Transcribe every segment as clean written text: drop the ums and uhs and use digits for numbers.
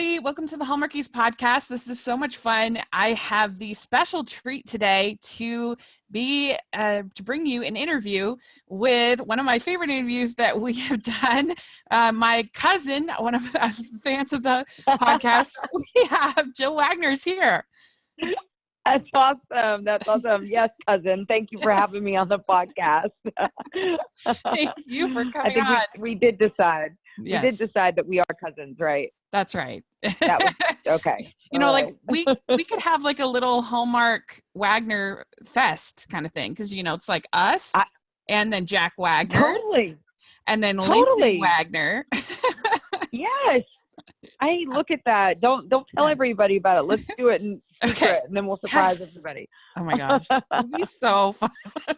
everybody. Welcome to the Hallmarkies podcast. This is so much fun. I have the special treat today to bring you an interview with one of my favorite interviews that we have done. My cousin, one of the fans of the podcast, we have Jill Wagner's here. That's awesome. That's awesome. Yes, cousin. Thank you for having me on the podcast. Thank you for coming on. We did decide. Yes. We did decide that we are cousins, right? That's right. That was okay. You know, like we could have like a little Hallmark Wagner fest kind of thing, because it's like us and then Jack Wagner, totally, and then Lindsay Wagner. Yes. I look at that. Don't tell everybody about it. Let's do it in secret, and then we'll surprise everybody. Oh my gosh, it'd be so fun. Can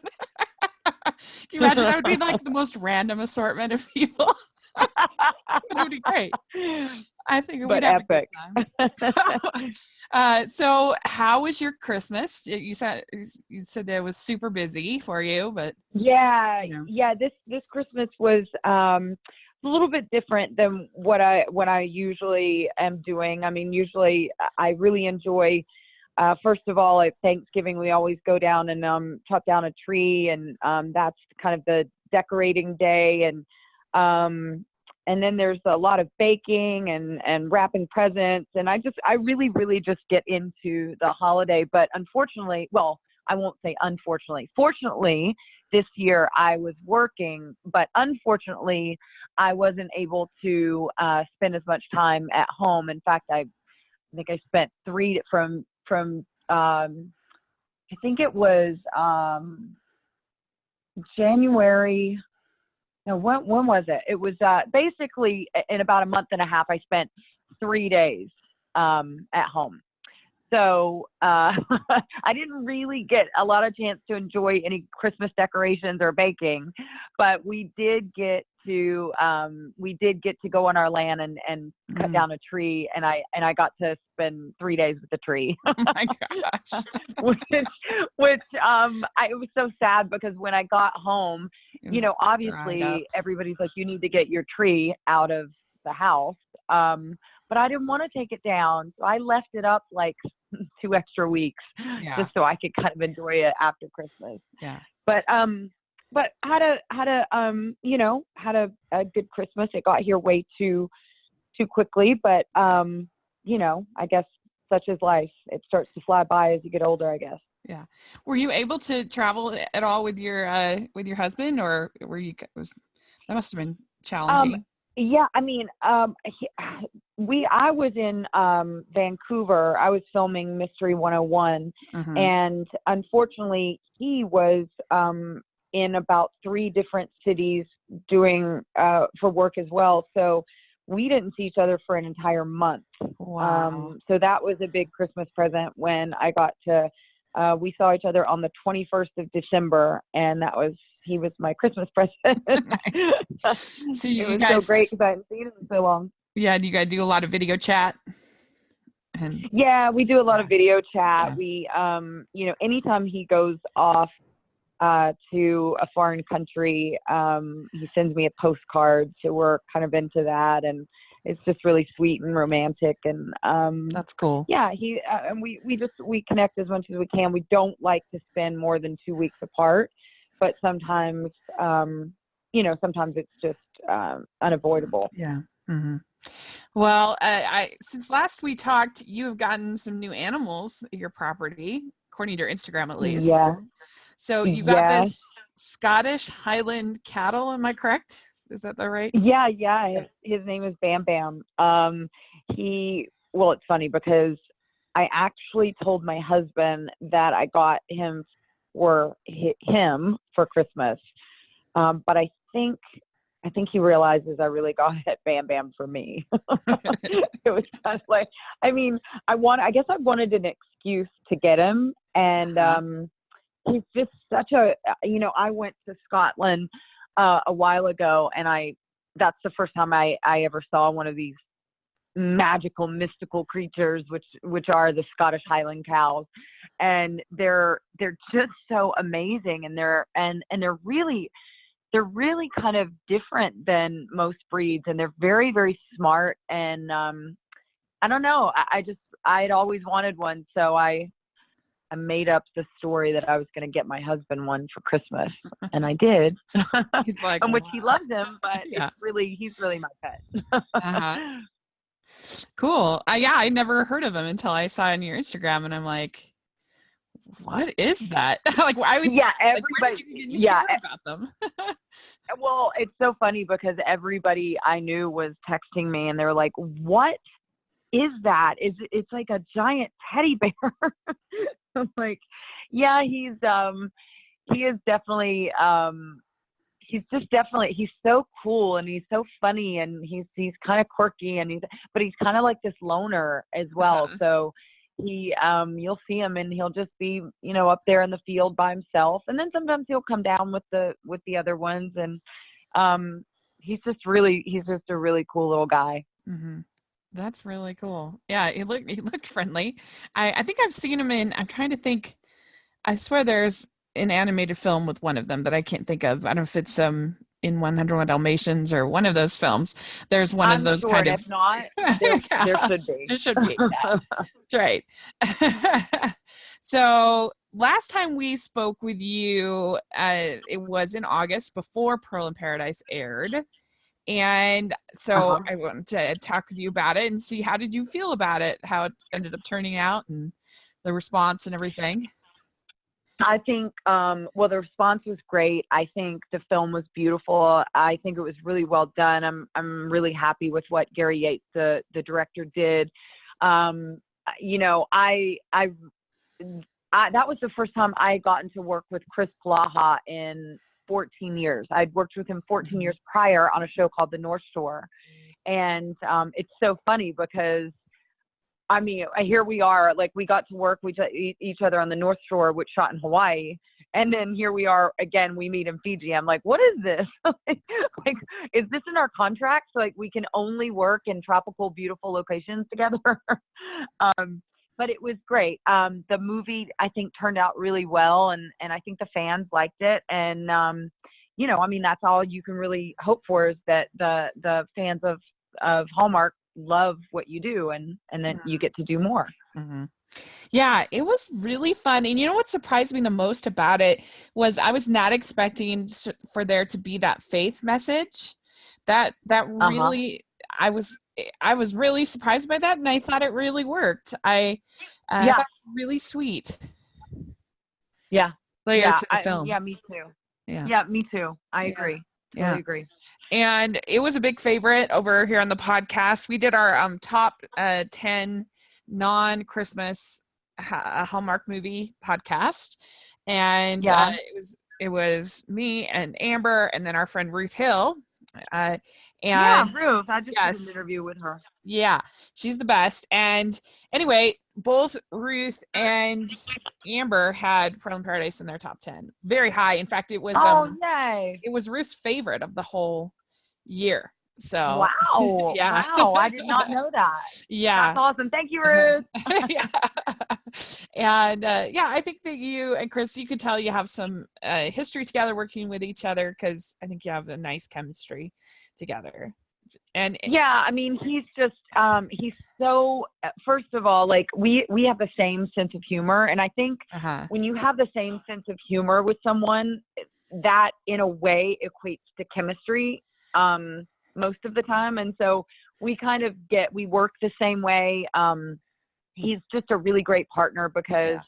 you imagine? That would be like the most random assortment of people. It would be great. I think it would have epic. A good time. So how was your Christmas? You said that it was super busy for you, but yeah. This Christmas was a little bit different than what I usually am doing. I mean, usually I really enjoy. First of all, at Thanksgiving, we always go down and chop down a tree, and that's kind of the decorating day, and then there's a lot of baking and wrapping presents, and I really just get into the holiday. But unfortunately, well, I won't say unfortunately. Fortunately, this year I was working, but unfortunately, I wasn't able to spend as much time at home. In fact, I think I spent from I think it was January. No, when was it? It was basically in about a month and a half. I spent 3 days at home. So I didn't really get a lot of chance to enjoy any Christmas decorations or baking, but we did get to go on our land and cut down a tree, and I got to spend 3 days with the tree. Oh my gosh. which it was so sad, because when I got home, obviously everybody's like, you need to get your tree out of the house. But I didn't want to take it down, so I left it up like 2 extra weeks, just so I could kind of enjoy it after Christmas. Yeah. But had a good Christmas. It got here way too quickly, but I guess such is life. It starts to fly by as you get older, I guess. Yeah. Were you able to travel at all with your husband, or that must have been challenging? Yeah, I mean, I was in Vancouver. I was filming Mystery 101, and unfortunately, he was in about 3 different cities doing for work as well. So we didn't see each other for an entire month. Wow. So that was a big Christmas present when I got to. We saw each other on the 21st of December, and he was my Christmas present. So it was so great because I hadn't seen him in so long. Yeah, and you guys do a lot of video chat. Yeah, we do a lot of video chat. Yeah. We, anytime he goes off to a foreign country, he sends me a postcard. So we're kind of into that, and it's just really sweet and romantic. And that's cool. Yeah, and we connect as much as we can. We don't like to spend more than 2 weeks apart. But sometimes, sometimes it's just unavoidable. Yeah. Mm-hmm. Well, since last we talked, you have gotten some new animals at your property, according to your Instagram, at least. Yeah. So you got this Scottish Highland cattle. Am I correct? Is that the right? Yeah. His name is Bam Bam. It's funny because I actually told my husband that I got him for Christmas. But I think he realizes I really got Bam Bam for me. It was kind of like, I guess I wanted an excuse to get him. And he's just such I went to Scotland a while ago, and that's the first time I ever saw one of these magical, mystical creatures, which are the Scottish Highland cows, and they're just so amazing, and they're really kind of different than most breeds, and they're very, very smart, and I don't know. I'd always wanted one. So I made up the story that I was going to get my husband one for Christmas, and I did. He's like, and which wow. he loves him, but Yeah. he's really my pet. Uh-huh. Cool. Yeah, I never heard of him until I saw it on your Instagram, and I'm like, what is that? Like, why would Yeah, like, where did everybody. you even Yeah. hear about them? Well, it's so funny because everybody I knew was texting me, and they were like, "What is that? It's like a giant teddy bear?" I'm like, "Yeah, he is definitely he's so cool, and he's so funny, and he's kind of quirky, and but he's kind of like this loner as well. Uh-huh. So he you'll see him, and he'll just be, up there in the field by himself, and then sometimes he'll come down with the other ones, and he's just a really cool little guy. Mm-hmm. That's really cool. Yeah, he looked friendly. I think I've seen him in. I'm trying to think. I swear there's an animated film with one of them that I can't think of. I don't know if it's in 101 Dalmatians or one of those films. There's one of I'm those sure, kind and of. if not, Yeah, there should be. there should be. Yeah, that's right. So last time we spoke with you, it was in August before Pearl in Paradise aired. And so I wanted to talk with you about it and see, how did you feel about it, how it ended up turning out, and the response and everything. I think, well, the response was great. I think the film was beautiful. I think it was really well done. I'm really happy with what Gary Yates, the director, did. That was the first time I had gotten to work with Chris Plaha in 14 years. I'd worked with him 14 years prior on a show called The North Shore. And it's so funny because, I mean, here we are, like, we got to work with each other on the North Shore, which shot in Hawaii. And then here we are again, we meet in Fiji. I'm like, what is this? Like, is this in our contract? So, like, we can only work in tropical, beautiful locations together. But it was great. The movie, I think, turned out really well. And I think the fans liked it. And, I mean, that's all you can really hope for, is that the fans of Hallmark love what you do, and then you get to do more. Mm-hmm. Yeah, it was really fun. And you know what surprised me the most about it was I was not expecting for there to be that faith message. That really, I was really surprised by that, and I thought it really worked. I thought it was really sweet. Yeah. Layer to the film. Yeah, me too. Yeah. Yeah, me too. I agree. Totally agree. And it was a big favorite over here on the podcast. We did our top 10 non-Christmas Hallmark movie podcast, and it was me and Amber, and then our friend Ruth Hill. Ruth. I just did an interview with her. Yeah, she's the best. And anyway, both Ruth and Amber had Pearl in Paradise in their top 10. Very high. In fact, it was yay. It was Ruth's favorite of the whole year. So wow. Yeah. Wow, I did not know that. Yeah. That's awesome. Thank you, Ruth. Yeah. And I think that you and Chris, you could tell you have some history together working with each other, because I think you have a nice chemistry together. And I mean, he's just he's so, first of all, like, we have the same sense of humor, and I think when you have the same sense of humor with someone, that in a way equates to chemistry most of the time. And so we work the same way. He's just a really great partner because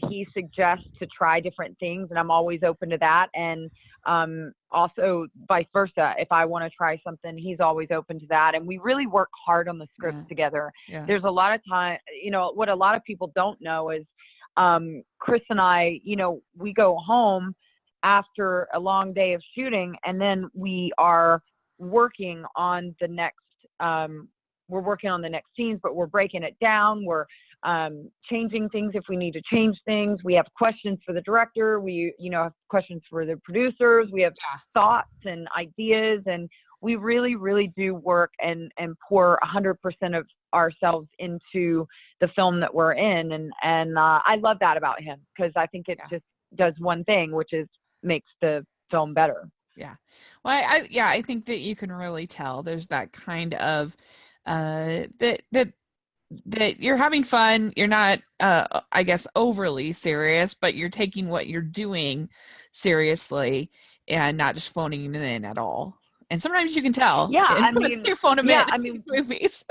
he suggests to try different things, and I'm always open to that. And also vice versa. If I want to try something, he's always open to that. And we really work hard on the scripts together. Yeah. There's a lot of time, what a lot of people don't know is Chris and I, we go home after a long day of shooting, and then we are working on the next scenes, but we're breaking it down. We're changing things if we need to change things. We have questions for the director. We, have questions for the producers. We have thoughts and ideas, and we really, really do work and pour 100% of ourselves into the film that we're in. And I love that about him, because I think it just does one thing, which is makes the film better. Yeah. Well, I think that you can really tell there's that kind of that you're having fun. You're not, I guess, overly serious, but you're taking what you're doing seriously and not just phoning it in at all. And sometimes you can tell. Yeah, And I mean, you phone them yeah, in I these mean, movies.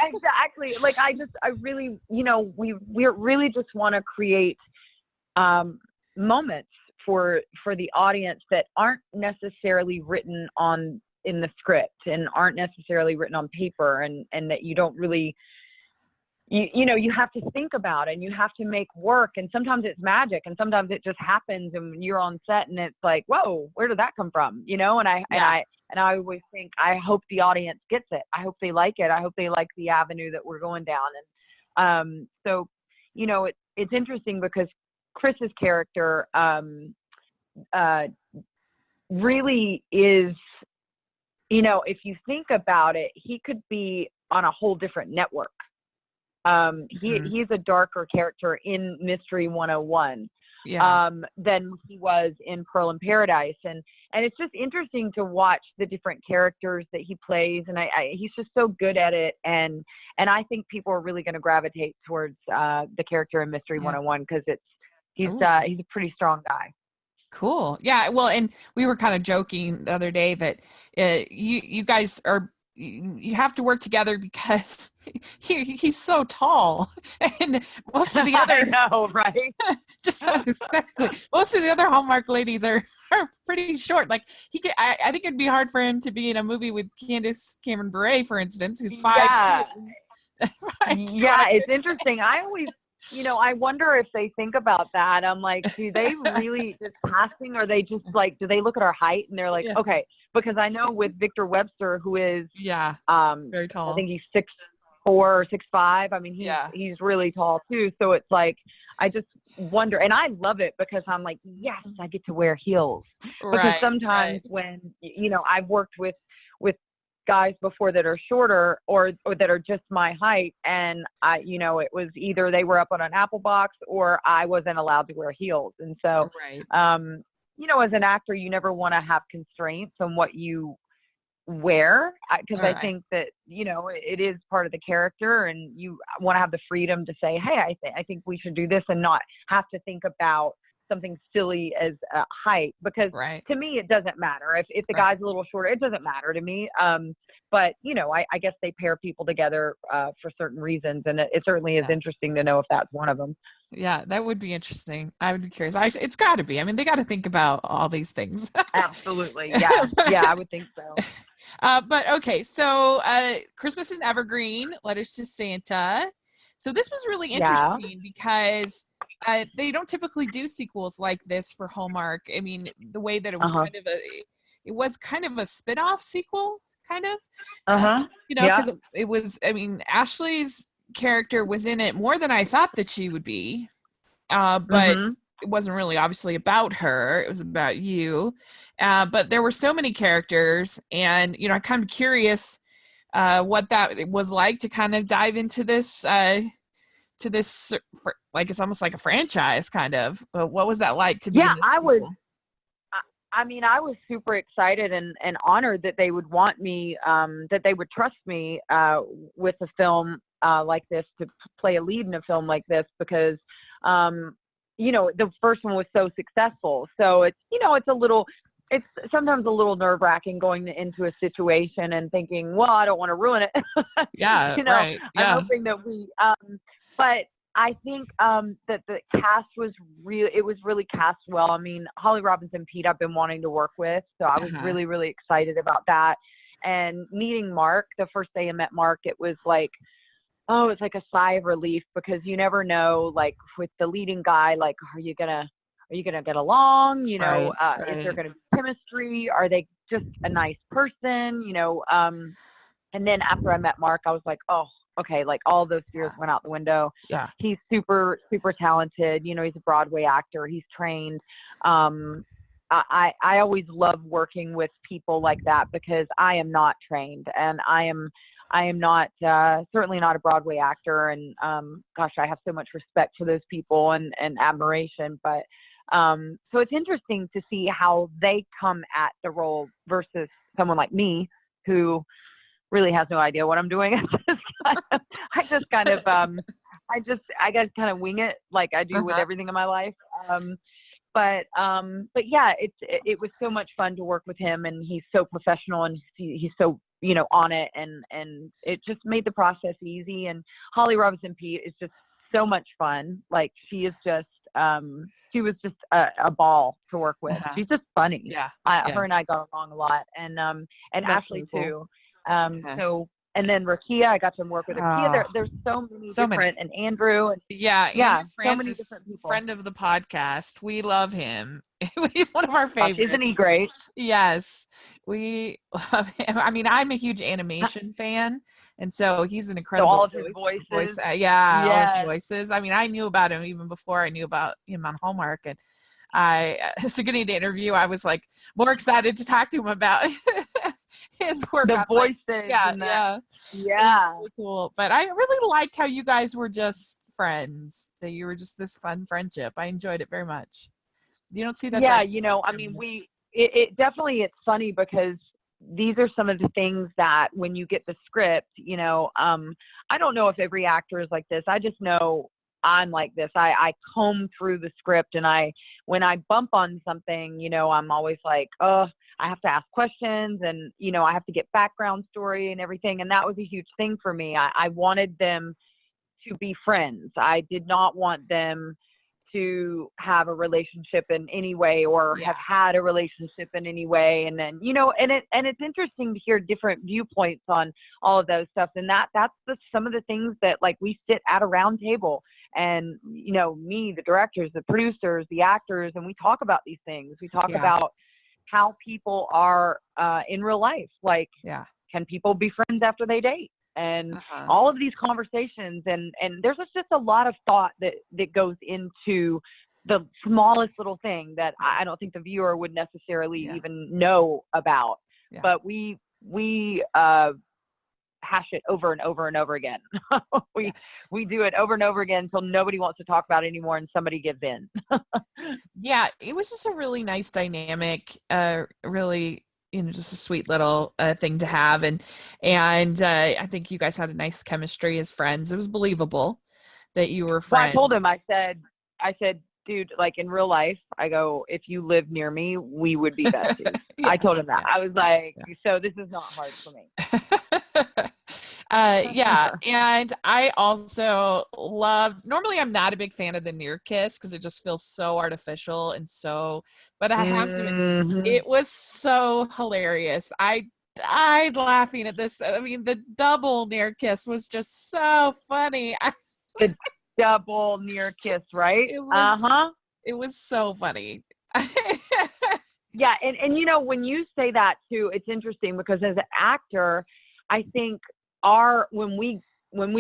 exactly. Like, I really, we really just want to create moments for the audience that aren't necessarily written in the script and aren't necessarily written on paper, and that you don't really, you have to think about it and you have to make work, and sometimes it's magic and sometimes it just happens and you're on set and it's like, whoa, where did that come from? And I always think, I hope the audience gets it. I hope they like it. I hope they like the avenue that we're going down. And so it's interesting because Chris's character really is, if you think about it, he could be on a whole different network. He's a darker character in Mystery 101 than he was in Pearl in Paradise, and it's just interesting to watch the different characters that he plays, and he's just so good at it, and I think people are really going to gravitate towards the character in Mystery 101 because he's a pretty strong guy. Cool. Yeah. Well, and we were kind of joking the other day that you guys are, you have to work together because he's so tall, and most of the other I know, right? just most of the other Hallmark ladies are pretty short. Like I think it'd be hard for him to be in a movie with Candace Cameron Bure, for instance, who's 5'2". Yeah, it's interesting. I always, I wonder if they think about that. I'm like, do they really just casting, or they just like, do they look at our height and they're like, okay, because I know with Victor Webster, who is very tall. I think he's 6'4" or 6'5". I mean, he's really tall too. So it's like, I just wonder, and I love it because I'm like, yes, I get to wear heels. Because sometimes when I've worked with guys before that are shorter or that are just my height, and it was either they were up on an apple box or I wasn't allowed to wear heels. And so as an actor, you never want to have constraints on what you wear, because I think that it is part of the character, and you want to have the freedom to say, hey, I think we should do this, and not have to think about something silly as height, because to me it doesn't matter if the guy's a little shorter. It doesn't matter to me, but I guess they pair people together for certain reasons, and it certainly is interesting to know if that's one of them. Yeah, that would be interesting. I would be curious. It's got to be. I mean, they got to think about all these things. Absolutely. Yeah, I would think so. But okay, so Christmas in Evergreen, Letters to Santa. So this was really interesting because they don't typically do sequels like this for Hallmark. I mean, the way that it was kind of a spin-off sequel, kind of. Because it was, I mean, Ashley's character was in it more than I thought that she would be. But it wasn't really obviously about her. It was about you. But there were so many characters, and, I'm kind of curious what that was like to kind of dive into this, like, it's almost like a franchise kind of. What was that like to be? I was super excited and honored that they would want me, that they would trust me with a film like this, to play a lead in a film like this, because the first one was so successful. So it's it's sometimes a little nerve-wracking going into a situation and thinking, well, I don't want to ruin it. I'm hoping that we but I think that the cast was really cast well. I mean, Holly Robinson Peete I've been wanting to work with, so I was really, really excited about that. And meeting Mark, the first day I met Mark, it was like, it's like a sigh of relief, because you never know, like with the leading guy, like, are you gonna get along? Is there gonna be chemistry? Are they just a nice person? And then after I met Mark, I was like, oh, okay, like all those fears went out the window. Yeah. He's super, super talented. He's a Broadway actor. He's trained. I always love working with people like that, because I am not trained, and I am not, certainly not a Broadway actor. And, gosh, I have so much respect for those people and admiration, but, so it's interesting to see how they come at the role versus someone like me, who, really has no idea what I'm doing. I just kind of I got to kind of wing it like I do with everything in my life. But yeah, it was so much fun to work with him, and he's so professional, and he's so, you know, on it, and it just made the process easy. And Holly Robinson Pete is just so much fun. Like, she is just she was just a ball to work with. She's just funny. Yeah. Her and I got along a lot, and That's Ashley really cool. too. So, and then Rakia, I got to work with Rakia. There's so many different, and Andrew. And, Andrew so Francis, many different people. Friend of the podcast. We love him. He's one of our favorites. Isn't he great? Yes, we love him. I mean, I'm a huge animation fan, and so he's an incredible all of his voices. All his voices. I mean, I knew about him even before I knew about him on Hallmark, and so getting the interview, I was like more excited to talk to him about his work. The voices. Really cool. But I really liked how you guys were just friends. That you were just this fun friendship. I enjoyed it very much. You don't see that. Yeah, you know, I mean, it definitely, it's funny because these are some of the things that when you get the script, you know, I don't know if every actor is like this. I just know I'm like this. I comb through the script, and when I bump on something, you know, I'm always like, oh, I have to ask questions, and, you know, I have to get background story and everything. And that was a huge thing for me. I wanted them to be friends. I did not want them to have a relationship in any way, or have had a relationship in any way. And then, you know, and it's interesting to hear different viewpoints on all of those stuff. And that's some of the things that, like, we sit at a round table, and, you know, me, the directors, the producers, the actors, and we talk about these things. We talk about how people are in real life. Like, can people be friends after they date? And all of these conversations, and there's just a lot of thought that goes into the smallest little thing that I don't think the viewer would necessarily even know about. But we hash it over and over and over again. we do it over and over again until nobody wants to talk about it anymore, and somebody gives in. It was just a really nice dynamic, really, you know, just a sweet little thing to have. And I think you guys had a nice chemistry as friends. It was believable that you were friends. Well, I told him, I said, dude, like, in real life, I go, if you live near me, we would be besties. I told him that. I was like, so this is not hard for me. And I also normally I'm not a big fan of the near kiss because it just feels so artificial but I have to admit, it was so hilarious. I died laughing at this. I mean, the double near kiss was just so funny. The double near kiss, right? It was so funny. Yeah, and you know, when you say that too, it's interesting because as an actor, I think when we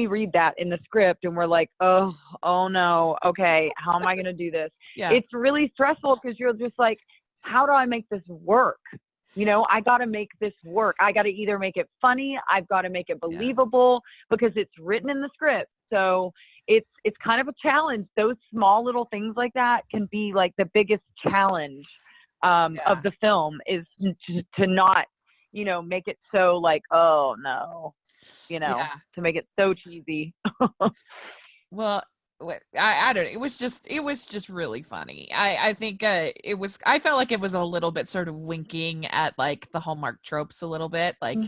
read that in the script and we're like, oh no, okay, how am I going to do this? It's really stressful because you're just like, how do I make this work? You know, I got to make this work. I got to either make it funny, I've got to make it believable because it's written in the script. So it's kind of a challenge. Those small little things like that can be like the biggest challenge of the film, is to not, you know, make it so like, oh no, you know, to make it so cheesy. Well, I don't know. It was just really funny. I think I felt like it was a little bit sort of winking at like the Hallmark tropes a little bit. Like,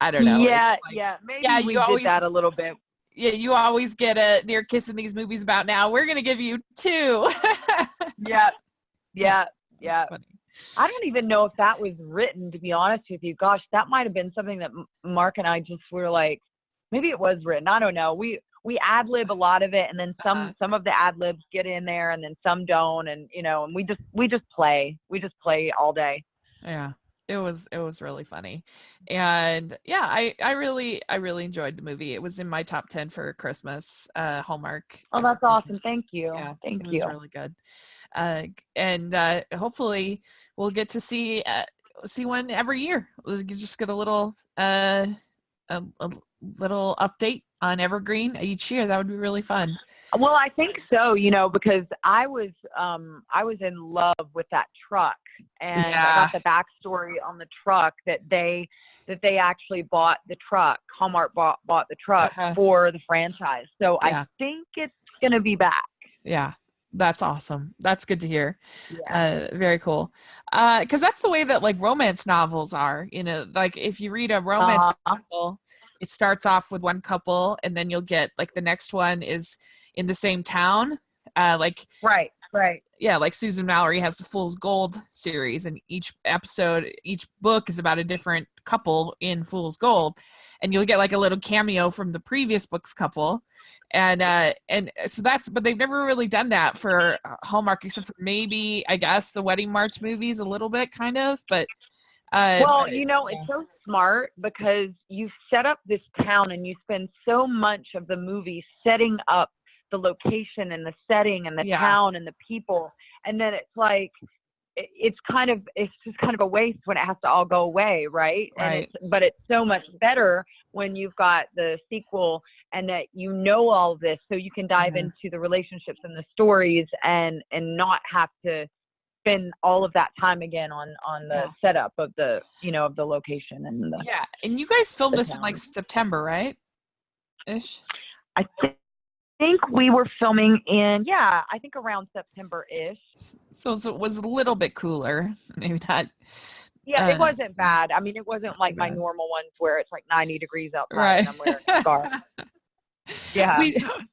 I don't know. Maybe we did that a little bit. Yeah, you always get a near kiss in these movies about now. We're going to give you 2. Yeah. I don't even know if that was written, to be honest with you. Gosh, that might have been something that Mark and I just were like, maybe it was written. I don't know. We ad-lib a lot of it, and then some of the ad-libs get in there, and then some don't, and you know, and we just play. We just play all day. Yeah. It was really funny. And I really enjoyed the movie. It was in my top 10 for Christmas, Hallmark. Oh, that's awesome. Thank you. Yeah, Thank you. It was really good. And hopefully we'll get to see one every year. We'll just get a little little update on Evergreen each year? That would be really fun. Well, I think so, you know, because I was in love with that truck, and I Yeah. got the backstory on the truck that they actually bought the truck. Hallmark bought the truck Uh-huh. for the franchise. So Yeah. I think it's going to be back. Yeah. That's awesome. That's good to hear. Yeah. Very cool. Because that's the way that like romance novels are, you know, like if you read a romance Uh, novel, it starts off with one couple and then you'll get like the next one is in the same town. Like right. yeah, like Susan Mallory has the Fool's Gold series, and each book is about a different couple in Fool's Gold, and you'll get like a little cameo from the previous book's couple, and so but they've never really done that for Hallmark, except for maybe I guess the Wedding March movies a little bit, kind of, Well, but you know, it's yeah, so smart because you set up this town and you spend so much of the movie setting up the location and the setting and the yeah, town and the people. And then it's like, it's just kind of a waste when it has to all go away. Right. right, But it's so much better when you've got the sequel and that, you know, all of this, so you can dive uh-huh. into the relationships and the stories and not have to spend all of that time again on the Yeah, setup of the, you know, of the location and yeah, and you guys filmed the this in like town. September, right? Ish. I think we were filming in, yeah, I think around September-ish. So it was a little bit cooler, maybe not. Yeah, it wasn't Yeah, bad. I mean, it wasn't not too like my bad. normal ones where it's like 90 degrees outside Right. and I'm wearing a scarf. Yeah.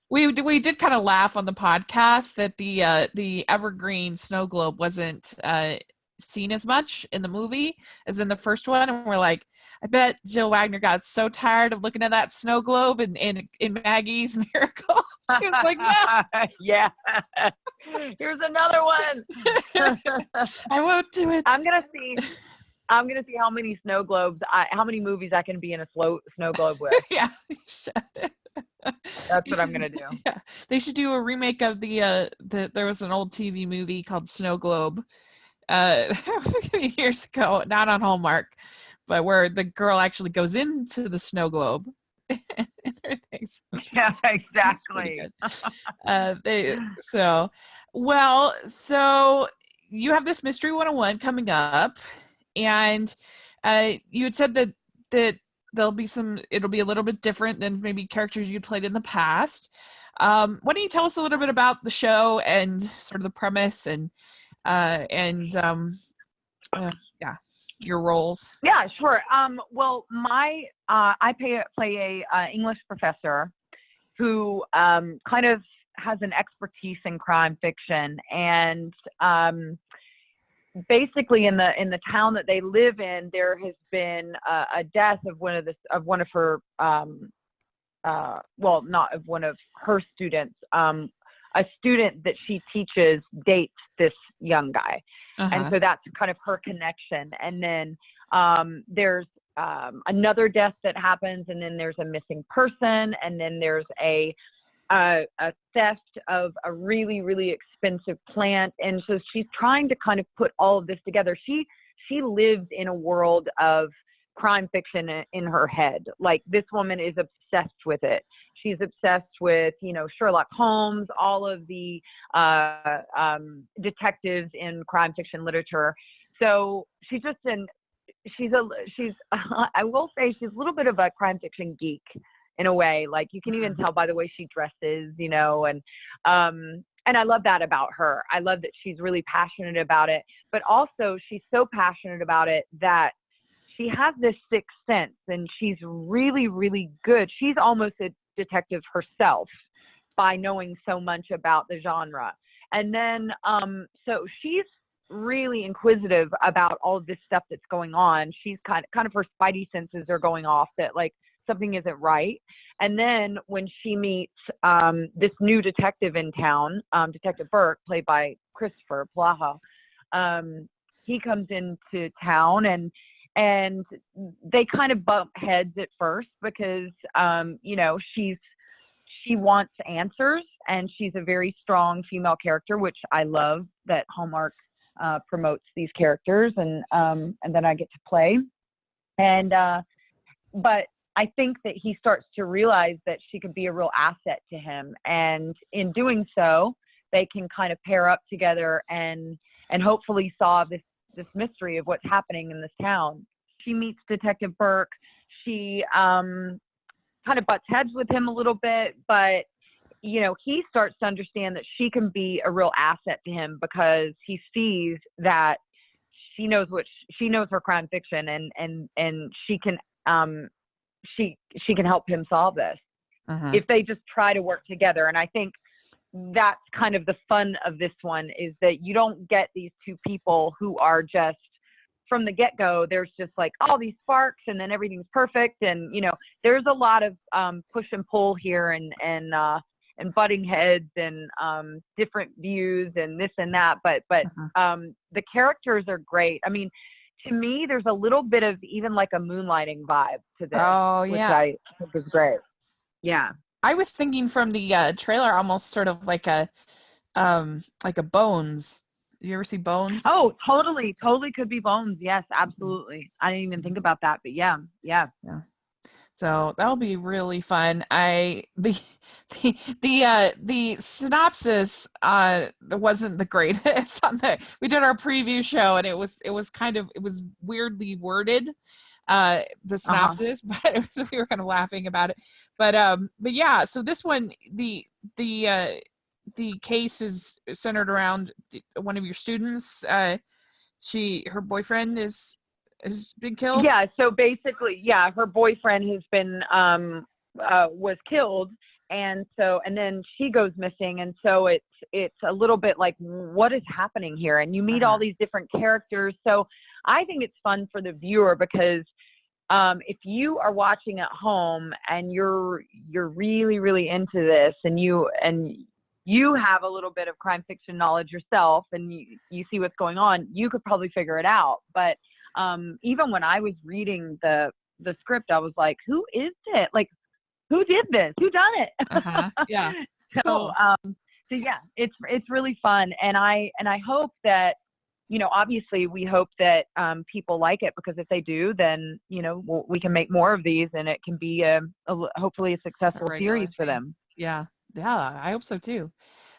we we did kind of laugh on the podcast that the Evergreen snow globe wasn't seen as much in the movie as in the first one, and we're like, I bet Jill Wagner got so tired of looking at that snow globe in Maggie's Miracle. She was like, no, Yeah. Here's another one. I won't do it. I'm gonna see how many how many movies I can be in a snow globe with. Yeah, you should. That's You what I'm should, gonna do. yeah, they should do a remake of the there was an old TV movie called Snow Globe a few years ago, not on Hallmark, but where the girl actually goes into the snow globe. Yeah, It's pretty exactly. good. So well, so you have this Mystery 101 coming up, and you had said that it'll be a little bit different than maybe characters you played in the past. Why don't you tell us a little bit about the show and sort of the premise and yeah, your roles. Yeah, sure. Well, I play a English professor who kind of has an expertise in crime fiction, and basically in the town that they live in, there has been a death of one of her well, not of one of her students. A student that she teaches dates this young guy. And Uh-huh. so that's kind of her connection. And then there's another death that happens, and then there's a missing person, and then there's a theft of a really, really expensive plant. And so she's trying to kind of put all of this together. She lives in a world of crime fiction in her head. Like, this woman is obsessed with it. She's obsessed with, you know, Sherlock Holmes, all of the detectives in crime fiction literature. So she's just I will say she's a little bit of a crime fiction geek in a way. Like, you can even tell by the way she dresses, you know, and I love that about her. I love that she's really passionate about it, but also she's so passionate about it that she has this sixth sense, and she's really, really good. She's almost a detective herself by knowing so much about the genre. And then, so she's really inquisitive about all of this stuff that's going on. She's kind of her spidey senses are going off that, like, something isn't right. And then when she meets this new detective in town, Detective Burke, played by Christopher Plaha, he comes into town, and they kind of bump heads at first because, you know, she wants answers, and she's a very strong female character, which I love that Hallmark promotes these characters, and then I get to play. And but I think that he starts to realize that she could be a real asset to him. And in doing so, they can kind of pair up together and hopefully solve this mystery of what's happening in this town. She meets Detective Burke. She kind of butts heads with him a little bit, but he starts to understand that she can be a real asset to him because he sees that she knows her crime fiction, and she can she can help him solve this if they just try to work together. And I think that's kind of the fun of this one, is that you don't get these two people who are just from the get-go, there's just like all these sparks and then everything's perfect. And, there's a lot of push and pull here and butting heads and different views and this and that. But the characters are great. I mean, to me, there's a little bit of even like a moonlighting vibe to this, which I think is great. Yeah. I was thinking from the trailer, almost sort of like a Bones. You ever see Bones? Oh, totally could be Bones. Yes, absolutely. I didn't even think about that, but yeah. So that'll be really fun. The synopsis wasn't the greatest we did our preview show, and it was weirdly worded, the synopsis, but we were kind of laughing about it. But yeah, so this one, the case is centered around one of your students. Her boyfriend has been killed. Yeah. So basically, her boyfriend has been was killed, and then she goes missing, and so it's a little bit like, what is happening here? And you meet all these different characters. So I think it's fun for the viewer because if you are watching at home and you're really, really into this, and you have a little bit of crime fiction knowledge yourself, and you see what's going on, you could probably figure it out. But even when I was reading the script, I was like, who is it? Like, who did this? Who done it? Yeah. So, cool. So yeah, it's really fun. And I hope that, obviously we hope that people like it, because if they do, then, we can make more of these, and it can be hopefully a successful series for them. Yeah. Yeah, I hope so too.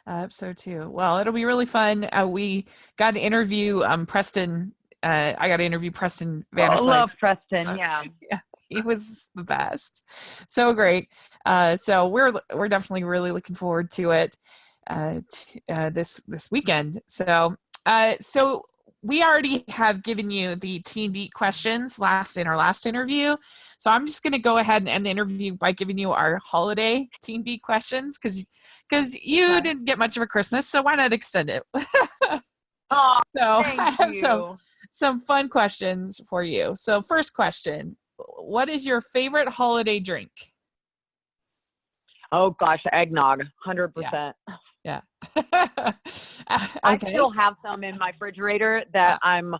Well, it'll be really fun. We got to interview Preston. I got to interview Preston Vanderslice. I love Preston. Yeah. He was the best. So great. So we're definitely really looking forward to it this weekend. So we already have given you the Teen Beat questions in our last interview. So I'm just going to go ahead and end the interview by giving you our holiday Teen Beat questions, because you didn't get much of a Christmas, so why not extend it? Oh, so thank I have you. some fun questions for you. So first question, what is your favorite holiday drink? Oh gosh, eggnog, 100%. Yeah. I still have some in my refrigerator that I'm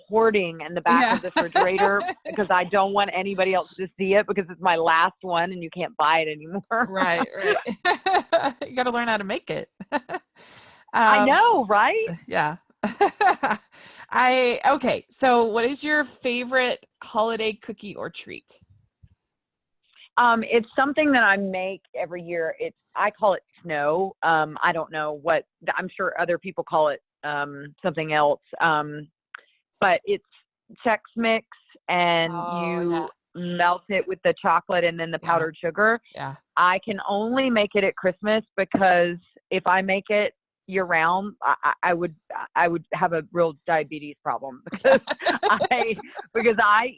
hoarding in the back of the refrigerator because I don't want anybody else to see it, because it's my last one and you can't buy it anymore. Right. You got to learn how to make it. I know, right? Yeah. Okay. So what is your favorite holiday cookie or treat? It's something that I make every year. I call it snow. I don't know what, I'm sure other people call it something else. But it's Chex Mix, and you melt it with the chocolate and then the powdered sugar. Yeah. I can only make it at Christmas, because if I make it year round, I would have a real diabetes problem, because I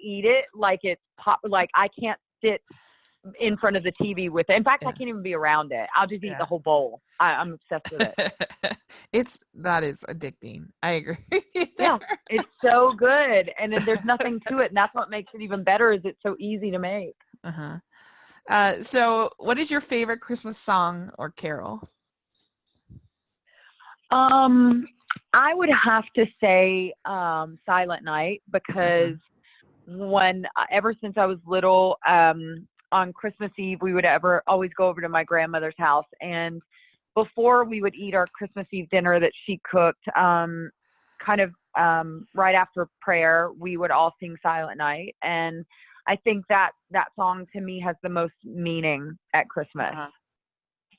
eat it like it's like I can't sit in front of the TV with it. In fact, I can't even be around it. I'll just eat the whole bowl. I'm obsessed with it. That is addicting. I agree. Yeah, it's so good, and there's nothing to it, and that's what makes it even better. Is it's so easy to make. So, what is your favorite Christmas song or carol? I would have to say Silent Night, because ever since I was little, on Christmas Eve, we would always go over to my grandmother's house, and before we would eat our Christmas Eve dinner that she cooked, right after prayer, we would all sing Silent Night. And I think that song to me has the most meaning at Christmas.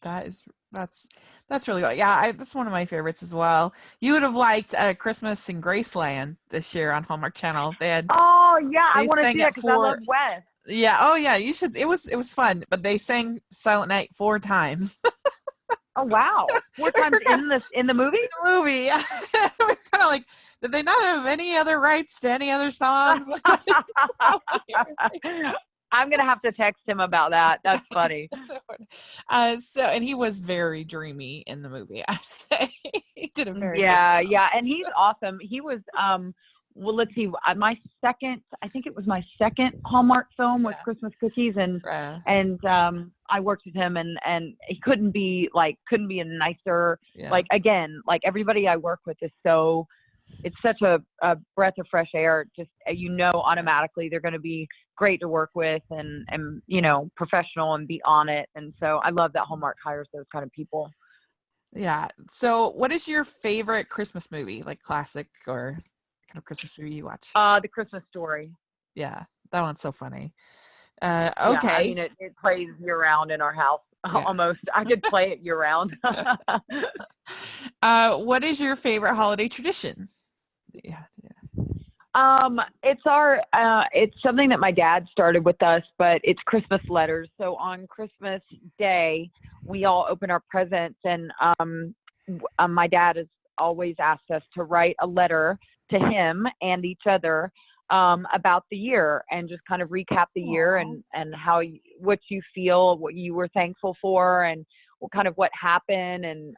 That's really good. Yeah, that's one of my favorites as well. You would have liked Christmas in Graceland this year on Hallmark Channel. Oh yeah, I They want to sang see it that because I love Wes. Yeah. Oh yeah. You should. It was fun, but they sang Silent Night 4 times. Oh wow, 4 times in the movie. Movie. Yeah. We're kind of like, did they not have any other rights to any other songs? I'm gonna have to text him about that. That's funny. And he was very dreamy in the movie. I'd say he did a very good Yeah, job. yeah, and he's awesome. He was well, let's see, I think it was my second Hallmark film was Christmas Cookies, and I worked with him, and he couldn't be a nicer. Like, again, like everybody I work with is it's such a breath of fresh air. Just automatically they're going to be great to work with, and professional and be on it. And so I love that Hallmark hires those kind of people. Yeah. So what is your favorite Christmas movie, like classic or kind of Christmas movie you watch? The Christmas Story. Yeah, that one's so funny. Okay. Yeah, I mean, it plays year round in our house. Yeah. Almost. I could play it year round. What is your favorite holiday tradition? Yeah. It's something that my dad started with us, but it's Christmas letters. So on Christmas Day, we all open our presents, and my dad has always asked us to write a letter to him and each other about the year, and just kind of recap the year, and what you feel, what you were thankful for, and what happened, and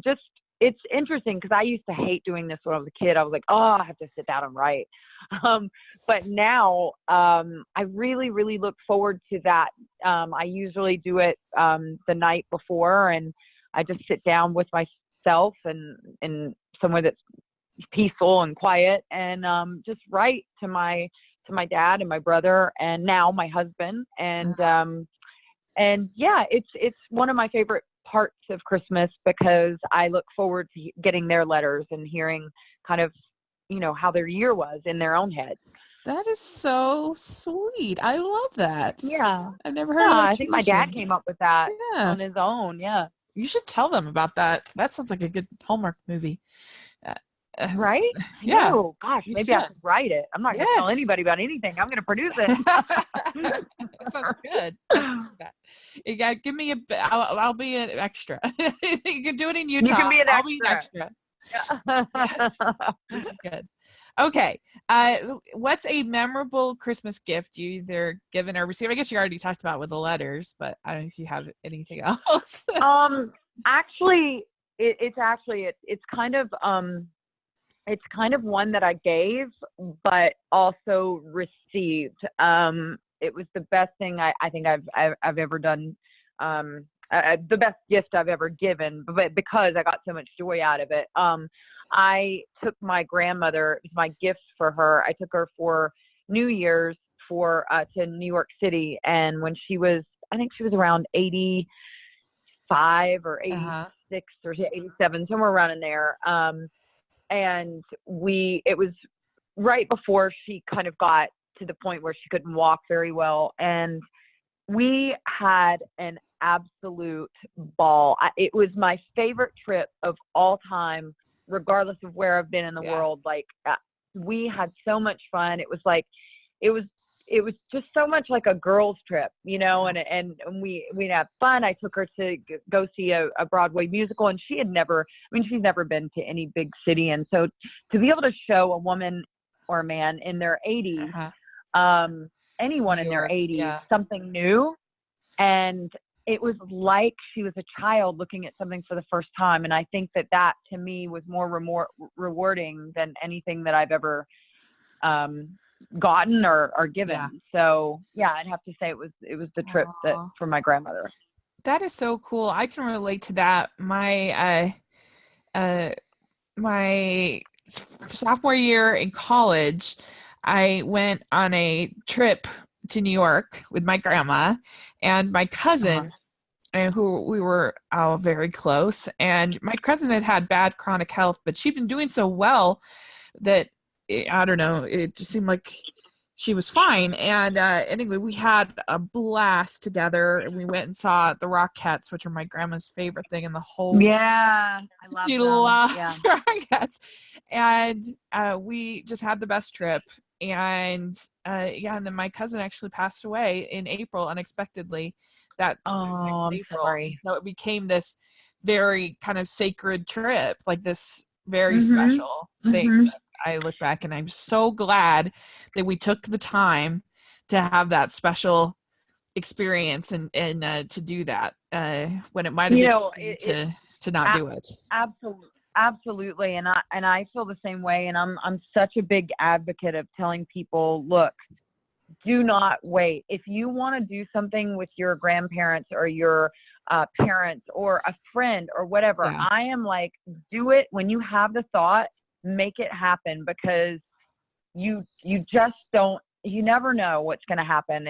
just. It's interesting because I used to hate doing this when I was a kid. I was like, oh, I have to sit down and write. But now I really, really look forward to that. I usually do it the night before, and I just sit down with myself and somewhere that's peaceful and quiet, and just write to my dad and my brother, and now my husband. And yeah, it's one of my favorite parts of Christmas because I look forward to getting their letters and hearing kind of, how their year was in their own head. That is so sweet. I love that. Yeah. I've never heard of that. I think my dad came up with that on his own. Yeah. You should tell them about that. That sounds like a good Hallmark movie. Right? Yeah. Oh, gosh, maybe I should write it. I'm not going to tell anybody about anything. I'm going to produce it. That sounds good. Yeah, give me I'll be an extra. You can do it in Utah. You can be I'll be an extra. Yeah. Yes. This is good. Okay. What's a memorable Christmas gift you either given or received? I guess you already talked about with the letters, but I don't know if you have anything else. Actually, it's kind of one that I gave, but also received. It was the best thing I think I've ever done. The best gift I've ever given, but because I got so much joy out of it. I took my grandmother, it was my gift for her. I took her for New Year's to New York City. And when I think she was around 85 or 86 or 87, somewhere around in there. And it was right before she kind of got to the point where she couldn't walk very well. And we had an absolute ball. It was my favorite trip of all time, regardless of where I've been in the world. Like, we had so much fun. It was just so much like a girls trip, and we'd have fun. I took her to go see a Broadway musical, and she's never been to any big city. And so to be able to show a woman or a man in their 80s, anyone in their 80s, something new. And it was like she was a child looking at something for the first time. And I think that to me was more rewarding than anything that I've ever gotten or given. So I'd have to say it was the trip for my grandmother. That is so cool. I can relate to that. My my sophomore year in college, I went on a trip to New York with my grandma and my cousin, and who we were all very close. And my cousin had bad chronic health, but she'd been doing so well that I don't know, it just seemed like she was fine. And anyway, we had a blast together, and we went and saw the Rockettes, which are my grandma's favorite thing in the whole. Yeah, I love She them. loves Yeah. Rockettes, and we just had the best trip. And and then my cousin actually passed away in April unexpectedly. I'm April. sorry. So it became this very kind of sacred trip, like this very Mm-hmm. special thing. That I look back and I'm so glad that we took the time to have that special experience and to do that when it might have been to not do it. Absolutely. And I feel the same way. And I'm such a big advocate of telling people, look, do not wait. If you want to do something with your grandparents or your parents or a friend or whatever, Yeah. I am like, do it when you have the thought, make it happen, because you just don't, you never know what's going to happen.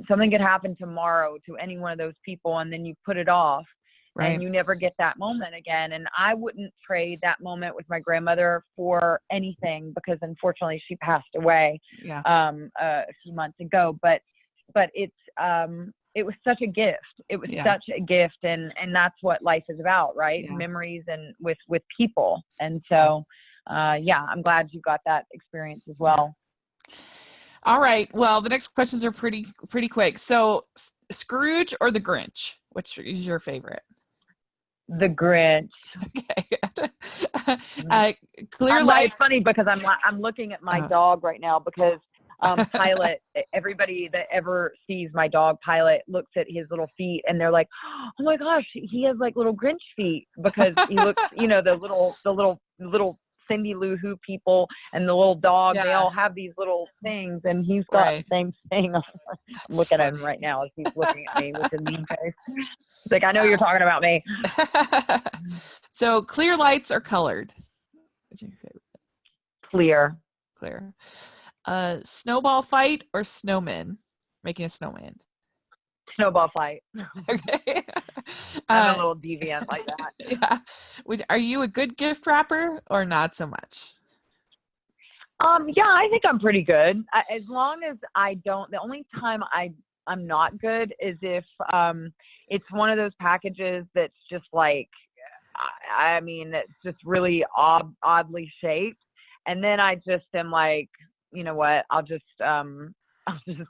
Something could happen tomorrow to any one of those people, and then you put it off. Right. And you never get that moment again. And I wouldn't trade that moment with my grandmother for anything, because unfortunately she passed away a few months ago. But it was such a gift. It was such a gift, and that's what life is about, right? Yeah. Memories and with people. And so I'm glad you got that experience as well. Yeah. All right. Well, the next questions are pretty quick. So, Scrooge or the Grinch? Which is your favorite? The Grinch. Okay. Clear lights. It's funny because I'm looking at my dog right now, because Pilot, everybody that ever sees my dog Pilot looks at his little feet and they're like, oh my gosh, he has like little Grinch feet, because he looks, the little Cindy Lou Who people and the little dog, they all have these little things, and he's got the same thing. Look at him right now as he's looking at me with a mean face. He's like, I know you're talking about me. So, clear lights or colored? What's your favorite? Clear. Snowball fight or snowman? Making a snowman. Snowball fight. Okay. I'm a little deviant like that. Yeah. Are you a good gift wrapper or not so much? Yeah, I think I'm pretty good. As long as I don't, the only time I'm not good is if it's one of those packages that's just like, I mean, it's just really oddly shaped. And then I just am like, you know what, I'll just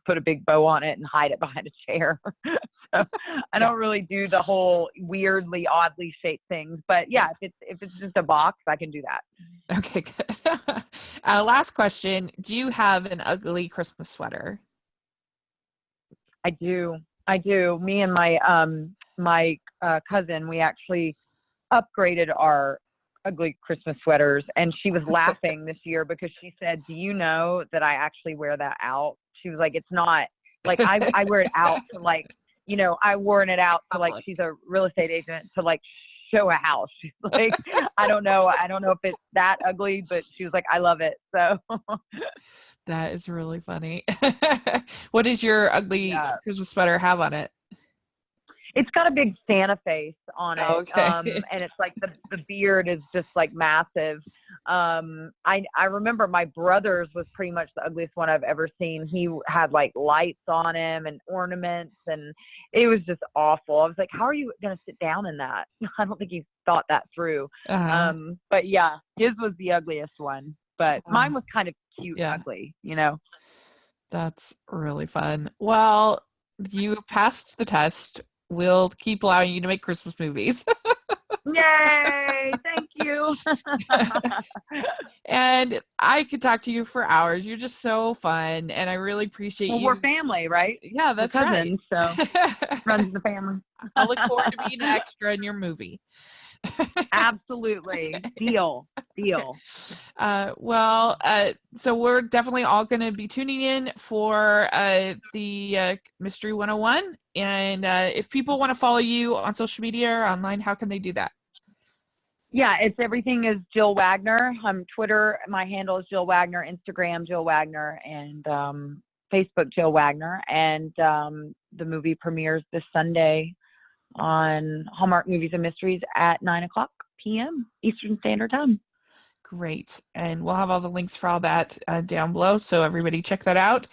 put a big bow on it and hide it behind a chair. So I don't really do the whole weirdly, oddly shaped things. But yeah, if it's just a box, I can do that. Okay, good. Last question. Do you have an ugly Christmas sweater? I do. Me and my cousin, we actually upgraded our ugly Christmas sweaters, and she was laughing this year because she said, do you know that I actually wear that out? She was like, it's not like I wear it out to like, I worn it out to like, she's a real estate agent, to like show a house. She's like, I don't know if it's that ugly, but she was like, I love it. So that is really funny. What does your ugly Christmas sweater have on it? It's got a big Santa face on it. Okay. And it's like the beard is just like massive. I remember my brother's was pretty much the ugliest one I've ever seen. He had like lights on him and ornaments, and it was just awful. I was like, how are you going to sit down in that? I don't think he thought that through. But yeah, his was the ugliest one, but mine was kind of cute, ugly, That's really fun. Well, you passed the test. We'll keep allowing you to make Christmas movies. Yay! Thank you. And I could talk to you for hours. You're just so fun, and I really appreciate you. We're family, right? Yeah, that's cousins, right. So runs the family. I look forward to being an extra in your movie. Absolutely. Deal. So we're definitely all going to be tuning in for the Mystery 101. And if people want to follow you on social media or online, how can they do that? Yeah, everything is Jill Wagner. Twitter, my handle is Jill Wagner, Instagram, Jill Wagner, and Facebook, Jill Wagner. And the movie premieres this Sunday on Hallmark Movies and Mysteries at 9:00 p.m. Eastern Standard Time. Great. And we'll have all the links for all that down below. So everybody check that out.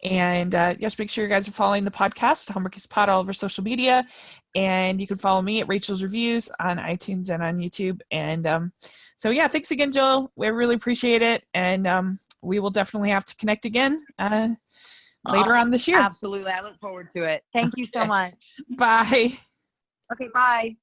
And yes, make sure you guys are following the podcast, Hallmarkies Pod, all over social media. And you can follow me at Rachel's Reviews on iTunes and on YouTube. And so, yeah, thanks again, Jill. We really appreciate it. And we will definitely have to connect again later on this year. Absolutely. I look forward to it. Thank you so much. Bye. Okay, bye.